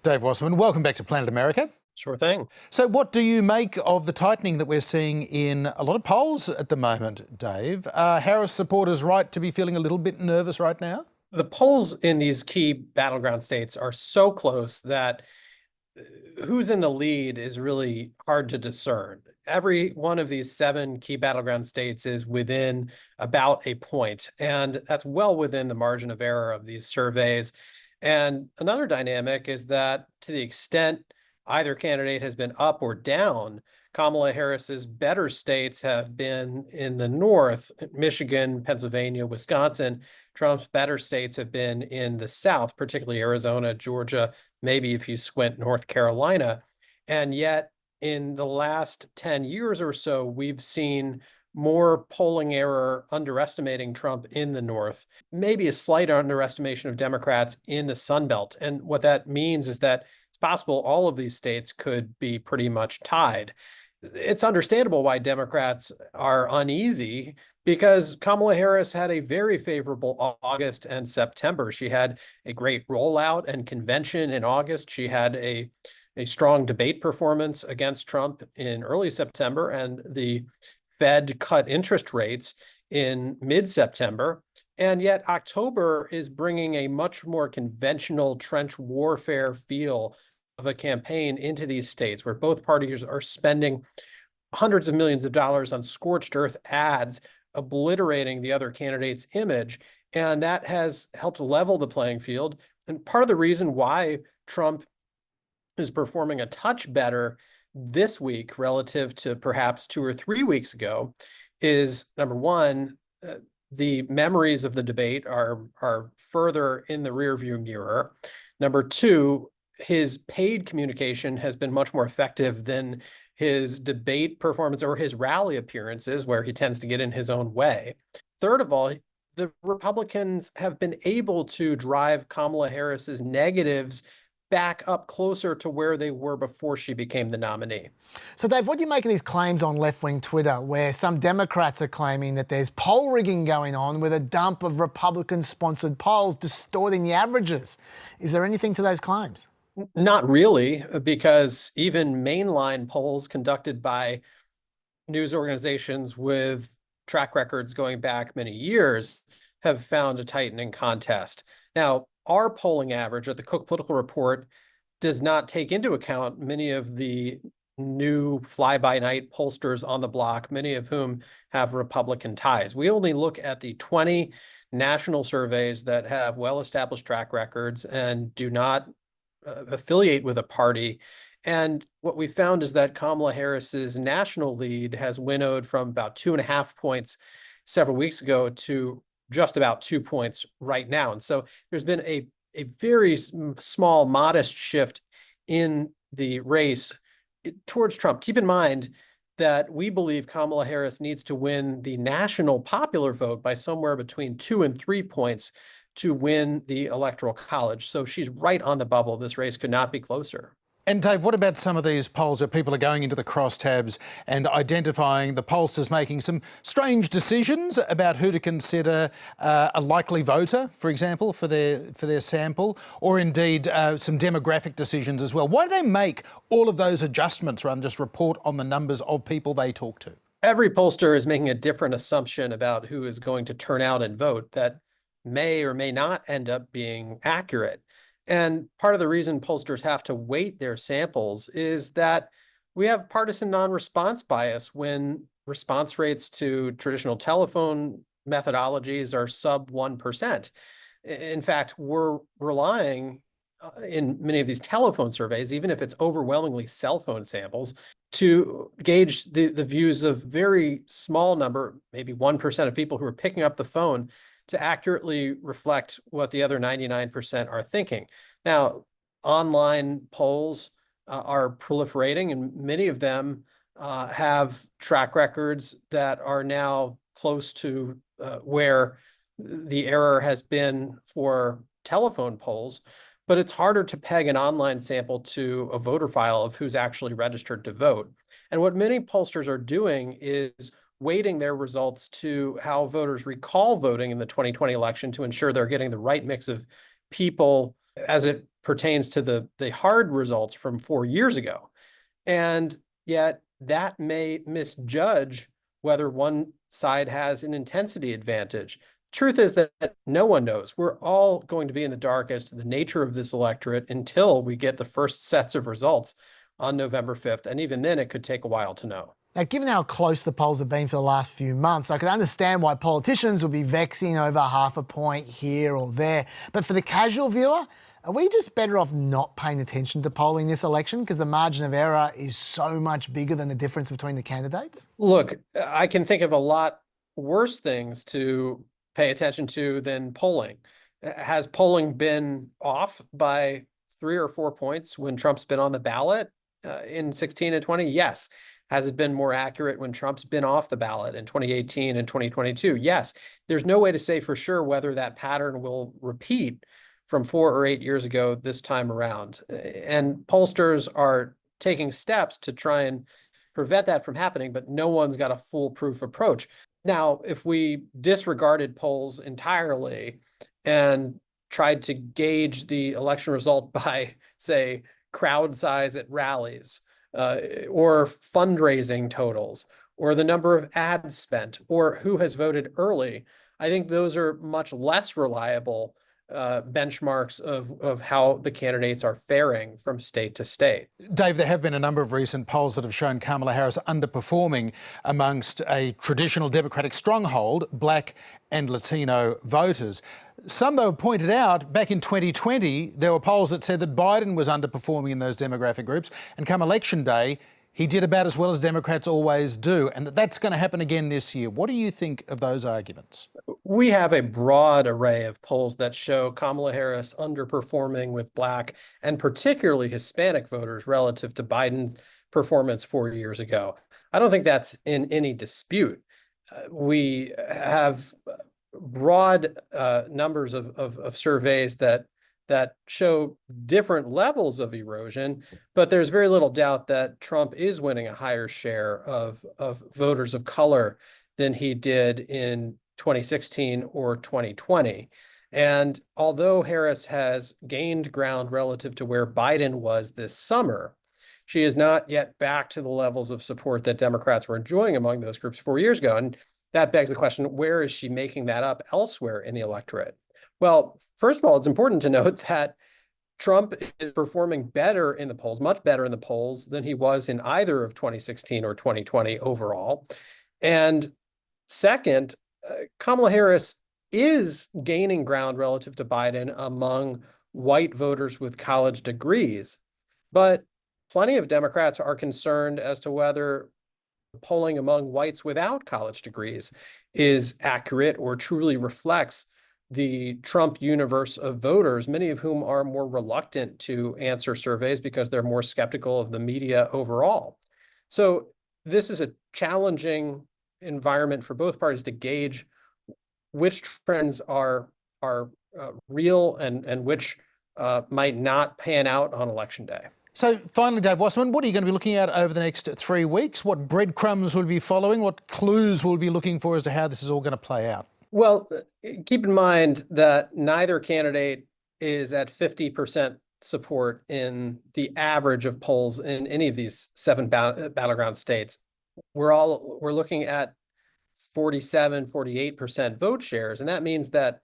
Dave Wasman, welcome back to Planet America. Sure thing. So what do you make of the tightening that we're seeing in a lot of polls at the moment, Dave? Are Harris supporters right to be feeling a little bit nervous right now? The polls in these key battleground states are so close that who's in the lead is really hard to discern. Every one of these 7 key battleground states is within about a point, and that's well within the margin of error of these surveys. And another dynamic is that to the extent either candidate has been up or down, Kamala Harris's better states have been in the north, Michigan, Pennsylvania, Wisconsin. Trump's better states have been in the south, particularly Arizona, Georgia, maybe if you squint, North Carolina. And yet in the last 10 years or so, we've seen more polling error underestimating Trump in the north, maybe a slight underestimation of Democrats in the Sun Belt. And what that means is that it's possible all of these states could be pretty much tied. It's understandable why Democrats are uneasy because Kamala Harris had a very favorable August and September. She had a great rollout and convention in August. She had a strong debate performance against Trump in early September, and the Fed cut interest rates in mid-September. And yet October is bringing a much more conventional trench warfare feel of a campaign into these states where both parties are spending hundreds of millions of dollars on scorched earth ads, obliterating the other candidate's image. And that has helped level the playing field. And part of the reason why Trump is performing a touch better this week relative to perhaps 2 or 3 weeks ago is, number one, the memories of the debate are further in the rearview mirror. Number two, his paid communication has been much more effective than his debate performance or his rally appearances, where he tends to get in his own way. Third of all, the Republicans have been able to drive Kamala Harris's negatives back up closer to where they were before she became the nominee. So, Dave, what do you make of these claims on left-wing Twitter where some Democrats are claiming that there's poll rigging going on with a dump of Republican-sponsored polls distorting the averages? Is there anything to those claims? Not really, because even mainline polls conducted by news organizations with track records going back many years have found a tightening contest. Now, our polling average at the Cook Political Report does not take into account many of the new fly-by-night pollsters on the block, many of whom have Republican ties. We only look at the 20 national surveys that have well-established track records and do not affiliate with a party. And what we found is that Kamala Harris's national lead has winnowed from about 2.5 points several weeks ago to just about 2 points right now. And so there's been a very small, modest shift in the race towards Trump. Keep in mind that we believe Kamala Harris needs to win the national popular vote by somewhere between 2 and 3 points to win the Electoral College. So she's right on the bubble. This race could not be closer. And Dave, what about some of these polls where people are going into the crosstabs and identifying the pollsters making some strange decisions about who to consider a likely voter, for example, for their sample, or indeed some demographic decisions as well? Why do they make all of those adjustments rather than just report on the numbers of people they talk to? Every pollster is making a different assumption about who is going to turn out and vote that may or may not end up being accurate. And part of the reason pollsters have to weight their samples is that we have partisan non-response bias when response rates to traditional telephone methodologies are sub 1%. In fact, we're relying in many of these telephone surveys, even if it's overwhelmingly cell phone samples, to gauge the views of very small number, maybe 1% of people who are picking up the phone to accurately reflect what the other 99% are thinking. Now, online polls are proliferating, and many of them have track records that are now close to where the error has been for telephone polls. But it's harder to peg an online sample to a voter file of who's actually registered to vote. And what many pollsters are doing is weighting their results to how voters recall voting in the 2020 election to ensure they're getting the right mix of people as it pertains to the hard results from 4 years ago. And yet that may misjudge whether one side has an intensity advantage. Truth is that no one knows. We're all going to be in the dark as to the nature of this electorate until we get the first sets of results on November 5th. And even then, it could take a while to know. Now, given how close the polls have been for the last few months, I can understand why politicians would be vexing over half a point here or there. But for the casual viewer, are we just better off not paying attention to polling this election because the margin of error is so much bigger than the difference between the candidates? Look, I can think of a lot worse things to pay attention to than polling. Has polling been off by 3 or 4 points when Trump's been on the ballot in 16 and 20? Yes. Has it been more accurate when Trump's been off the ballot in 2018 and 2022? Yes. There's no way to say for sure whether that pattern will repeat from 4 or 8 years ago this time around. And pollsters are taking steps to try and prevent that from happening, but no one's got a foolproof approach. Now, if we disregarded polls entirely and tried to gauge the election result by, say, crowd size at rallies, or fundraising totals, or the number of ads spent, or who has voted early, I think those are much less reliable benchmarks of how the candidates are faring from state to state. Dave, there have been a number of recent polls that have shown Kamala Harris underperforming amongst a traditional Democratic stronghold, Black and Latino voters. Some, though, have pointed out back in 2020, there were polls that said that Biden was underperforming in those demographic groups, and come Election Day, he did about as well as Democrats always do, and that's going to happen again this year. What do you think of those arguments? We have a broad array of polls that show Kamala Harris underperforming with Black and particularly Hispanic voters relative to Biden's performance 4 years ago. I don't think that's in any dispute. We have broad numbers of surveys that show different levels of erosion, but there's very little doubt that Trump is winning a higher share of voters of color than he did in 2016 or 2020. And although Harris has gained ground relative to where Biden was this summer, she is not yet back to the levels of support that Democrats were enjoying among those groups 4 years ago. And that begs the question, where is she making that up elsewhere in the electorate? Well, first of all, it's important to note that Trump is performing better in the polls, much better in the polls than he was in either of 2016 or 2020 overall. And second, Kamala Harris is gaining ground relative to Biden among white voters with college degrees. But plenty of Democrats are concerned as to whether polling among whites without college degrees is accurate or truly reflects the Trump universe of voters, many of whom are more reluctant to answer surveys because they're more skeptical of the media overall. So this is a challenging environment for both parties to gauge which trends are real and which might not pan out on Election Day. So finally, Dave Wasman, what are you going to be looking at over the next 3 weeks? What breadcrumbs will we be following? What clues will we be looking for as to how this is all going to play out? Well, keep in mind that neither candidate is at 50% support in the average of polls in any of these 7 battleground states. We're looking at 47, 48% vote shares, and that means that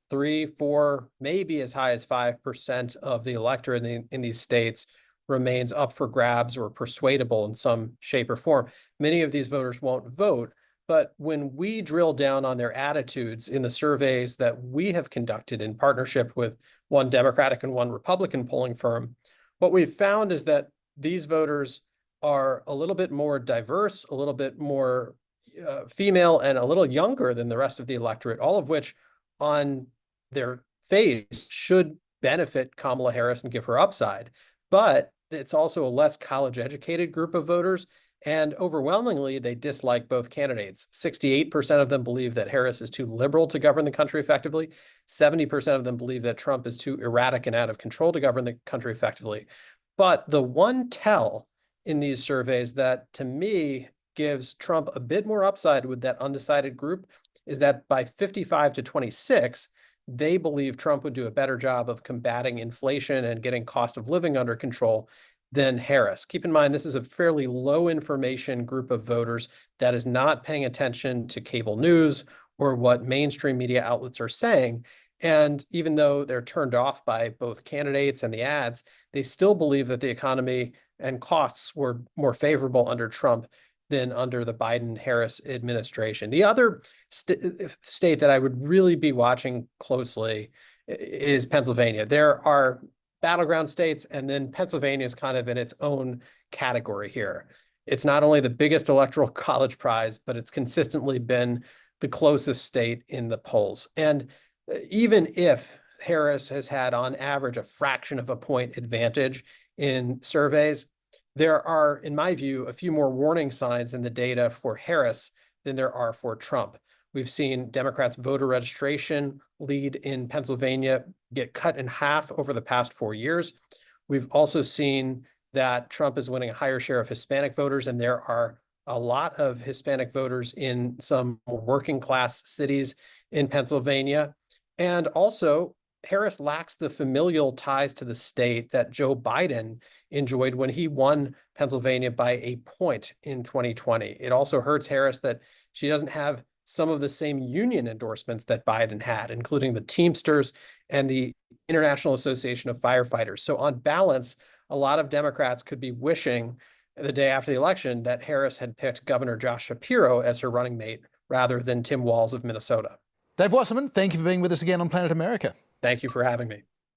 3, 4, maybe as high as 5% of the electorate in these states remains up for grabs or persuadable in some shape or form. Many of these voters won't vote. But when we drill down on their attitudes in the surveys that we have conducted in partnership with one Democratic and one Republican polling firm, what we've found is that these voters are a little bit more diverse, a little bit more female, and a little younger than the rest of the electorate, all of which on their face should benefit Kamala Harris and give her upside. But it's also a less college-educated group of voters, and overwhelmingly, they dislike both candidates. 68% of them believe that Harris is too liberal to govern the country effectively. 70% of them believe that Trump is too erratic and out of control to govern the country effectively. But the one tell in these surveys that, to me, gives Trump a bit more upside with that undecided group is that by 55 to 26, they believe Trump would do a better job of combating inflation and getting cost of living under control than Harris. Keep in mind, this is a fairly low information group of voters that is not paying attention to cable news or what mainstream media outlets are saying. And even though they're turned off by both candidates and the ads, they still believe that the economy and costs were more favorable under Trump than under the Biden-Harris administration. The other state that I would really be watching closely is Pennsylvania. There are battleground states, and then Pennsylvania is kind of in its own category here. It's not only the biggest electoral college prize, but it's consistently been the closest state in the polls. And even if Harris has had on average a fraction of a point advantage in surveys, there are, in my view, a few more warning signs in the data for Harris than there are for Trump. We've seen Democrats' voter registration lead in Pennsylvania get cut in half over the past 4 years. We've also seen that Trump is winning a higher share of Hispanic voters, and there are a lot of Hispanic voters in some working class cities in Pennsylvania. And also, Harris lacks the familial ties to the state that Joe Biden enjoyed when he won Pennsylvania by a point in 2020. It also hurts Harris that she doesn't have some of the same union endorsements that Biden had, including the Teamsters and the International Association of Firefighters. So on balance, a lot of Democrats could be wishing the day after the election that Harris had picked Governor Josh Shapiro as her running mate rather than Tim Walz of Minnesota. Dave Wasserman, thank you for being with us again on Planet America. Thank you for having me.